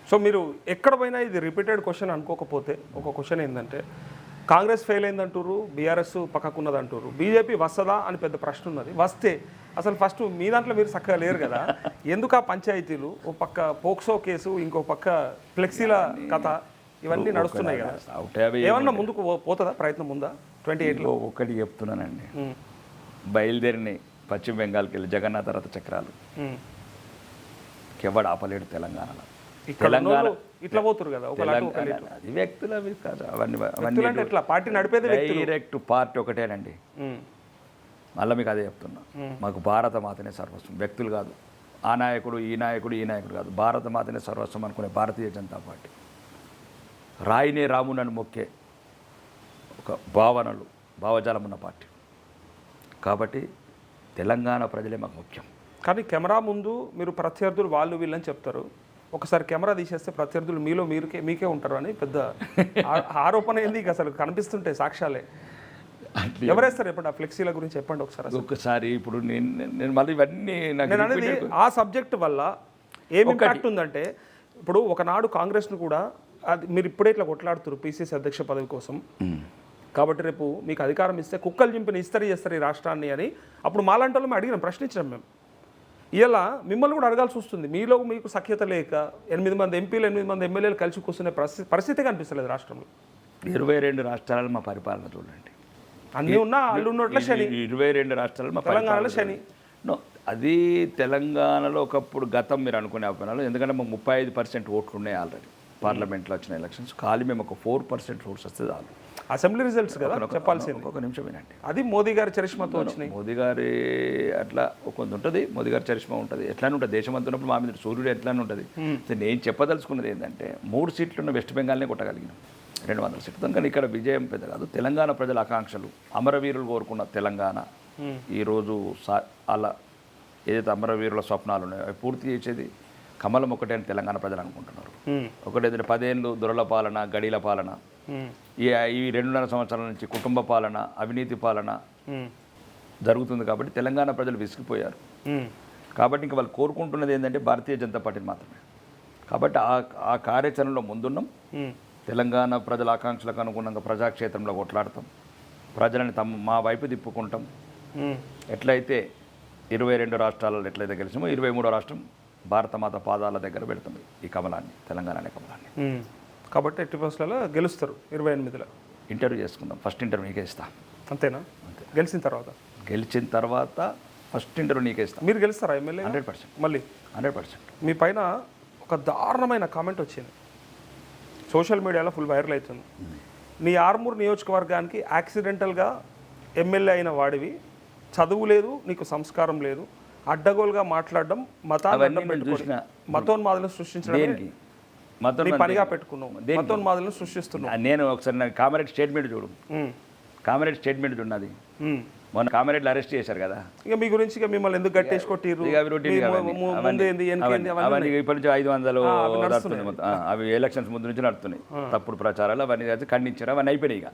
So మీరు ఎక్కడ పోయినా ఇది రిపీటెడ్ క్వశ్చన్ అనుకోకపోతే ఒక క్వశ్చన్ ఏంటంటే కాంగ్రెస్ ఫెయిల్ అయిందంటారు, బీఆర్ఎస్ పక్కకున్నది అంటారు, బీజేపీ వస్తుందా అని పెద్ద ప్రశ్న ఉన్నది. వస్తే అసలు ఫస్ట్ మీ దాంట్లో మీరు చక్కగా లేరు కదా, ఎందుకు ఆ పంచాయతీలు, ఒక పక్క పోక్సో కేసు, ఇంకో పక్క ఫ్లెక్సీల కథ, ఇవన్నీ నడుస్తున్నాయి కదా, ఏమన్నా ముందుకు పోతుందా ప్రయత్నం ఉందా 28లో? ఒకటి చెప్తున్నానండి, బయలుదేరిని పశ్చిమ బెంగాల్కి వెళ్ళి జగన్నాథ రథ చక్రాలు ఎవడు ఆపలేడు తెలంగాణలో. తెలంగాణ ఇట్లా పోతురు కదా, అది వ్యక్తులు అవి కాదు, అవన్నీ పార్టీ నడిపేది డైరెక్ట్ పార్టీ ఒకటేనండి. మళ్ళీ మీకు అదే చెప్తున్నా, మాకు భారత మాతనే సర్వస్వం, వ్యక్తులు కాదు. ఆ నాయకుడు ఈ నాయకుడు ఈ నాయకుడు కాదు, భారత మాతనే సర్వస్వం అనుకునే భారతీయ జనతా పార్టీ. రాయినే రామునని మొక్కే ఒక భావజాలం ఉన్న పార్టీ. కాబట్టి తెలంగాణ ప్రజలే మాకు ముఖ్యం. కానీ కెమెరా ముందు మీరు ప్రత్యర్థులు వాళ్ళు వీళ్ళని చెప్తారు, ఒకసారి కెమెరా తీసేస్తే ప్రత్యర్థులు మీలో మీకే ఉంటారు అని పెద్ద ఆరోపణ ఏంది అసలు కనిపిస్తుంటే సాక్ష్యాలే. ఎవరేస్తారు చెప్పండి, ఆ ఫ్లెక్సీల గురించి చెప్పండి ఒకసారి. ఇప్పుడు నేను మళ్ళీ ఇవన్నీ నేను అనేది ఆ సబ్జెక్ట్ వల్ల ఏమి ఇంపాక్ట్ ఉందంటే, ఇప్పుడు ఒకనాడు కాంగ్రెస్ను కూడా అది మీరు ఇప్పుడే ఇట్లా కొట్లాడుతున్నారు పిసిసి అధ్యక్ష పదవి కోసం, కాబట్టి రేపు మీకు అధికారం ఇస్తే కుక్కలు చింపిన ఇస్తరి చేస్తారు ఈ రాష్ట్రాన్ని అని అప్పుడు మాలాంటి వాళ్ళు మేము అడిగినాం, ప్రశ్నించినాం మేము. ఇలా మిమ్మల్ని కూడా అడగాల్సి వస్తుంది, మీలో మీకు సఖ్యత లేక 8 మంది ఎంపీలు 8 మంది ఎమ్మెల్యేలు కలిసి కూర్చునే పరిస్థితి కనిపిస్తలేదు రాష్ట్రంలో. 22 రాష్ట్రాలు మా పరిపాలన చూడండి, అన్నీ ఉన్నా అల్లు ఉన్నట్ల శని. 22 రాష్ట్రాలు మా తెలంగాణలో శని. అది తెలంగాణలో ఒకప్పుడు గతం మీరు అనుకునే అభిప్రాయాలు, ఎందుకంటే మాకు 35% ఓట్లు ఉన్నాయి ఆల్రెడీ పార్లమెంట్లో వచ్చిన ఎలక్షన్స్. ఖాళీ మేము ఒక 4% ఓట్స్ వస్తే చాలు. అసెంబ్లీ రిజల్ట్స్ కదా చెప్పాల్సింది. ఒక నిమిషం వినండి, అది మోదీ గారి చరిష్మాతో వచ్చినాయి. మోదీ గారి అట్లా కొంత ఉంటుంది, మోదీ గారి చరిష్మా ఉంటుంది, ఎట్లానే ఉంటుంది. దేశం అంతా ఉన్నప్పుడు మా మీద సూర్యుడు ఎట్లానే ఉంటుంది. నేను చెప్పదలుచుకున్నది ఏంటంటే 3 సీట్లు ఉన్న వెస్ట్ బెంగాల్నే కొట్టగలిగినాం, 200 సీట్లు. కానీ ఇక్కడ విజయం పెద్ద కాదు. తెలంగాణ ప్రజల ఆకాంక్షలు, అమరవీరులు కోరుకున్న తెలంగాణ ఈరోజు అలా ఏదైతే అమరవీరుల స్వప్నాలు ఉన్నాయో అవి పూర్తి చేసేది కమలం ఒకటే అని తెలంగాణ ప్రజలు అనుకుంటున్నారు. ఒకటేంటంటే 10 ఏళ్ళు దొరల పాలన, గడీల పాలన, ఈ 2.5 సంవత్సరాల నుంచి కుటుంబ పాలన, అవినీతి పాలన జరుగుతుంది. కాబట్టి తెలంగాణ ప్రజలు విసిగిపోయారు. కాబట్టి ఇంకా వాళ్ళు కోరుకుంటున్నది ఏంటంటే భారతీయ జనతా పార్టీని మాత్రమే. కాబట్టి ఆ కార్యాచరణలో ముందున్నాం. తెలంగాణ ప్రజల ఆకాంక్షలకు అనుగుణంగా ప్రజాక్షేత్రంలో కొట్లాడతాం, ప్రజలని మా వైపు తిప్పుకుంటాం. ఎట్లయితే 22 రాష్ట్రాలలో ఎట్లయితే గెలిచామో 23వ రాష్ట్రం భారతమాత పాదాల దగ్గర పెడతాం ఈ కమలాన్ని, తెలంగాణ అనే కమలాన్ని. కాబట్టి 80% గెలుస్తారు 28లో. ఇంటర్వ్యూ చేసుకుందాం, ఫస్ట్ ఇంటర్వ్యూ నీకే ఇస్తా. అంతేనా? అంతే. గెలిచిన తర్వాత ఫస్ట్ ఇంటర్వ్యూ నీకే ఇస్తా. మీరు గెలుస్తారా ఎమ్మెల్యే? 100%. మళ్ళీ 100%. మీ పైన ఒక దారుణమైన కామెంట్ వచ్చింది, సోషల్ మీడియాలో ఫుల్ వైరల్ అవుతుంది. నీ ఆర్మూర్ నియోజకవర్గానికి యాక్సిడెంటల్గా ఎమ్మెల్యే అయిన వాడివి, చదువు లేదు, నీకు సంస్కారం లేదు, అడ్డగోలుగా మాట్లాడడం, మతోన్మాదులను సృష్టించడం పనిగా పెట్టుకున్నావు, మతోన్మాదులను సృష్టిస్తున్నావు. నేను ఒకసారి కామారెడ్డి స్టేట్మెంట్ చూడు, కామారెడ్డి స్టేట్మెంట్ ఉన్నది. మొన్న కామారెడ్డిలో అరెస్ట్ చేశారు కదా, ఇక మీ గురించి ఇక మిమ్మల్ని ఎందుకు గట్టేసి కొట్టిర్రు, ఇప్పటి నుంచి 500 అవి ఎలక్షన్స్ ముందు నుంచి నడుస్తున్నాయి తప్పుడు ప్రచారాలు, అవన్నీ ఖండించారు, అవన్నీ అయిపోయినాయి. ఇక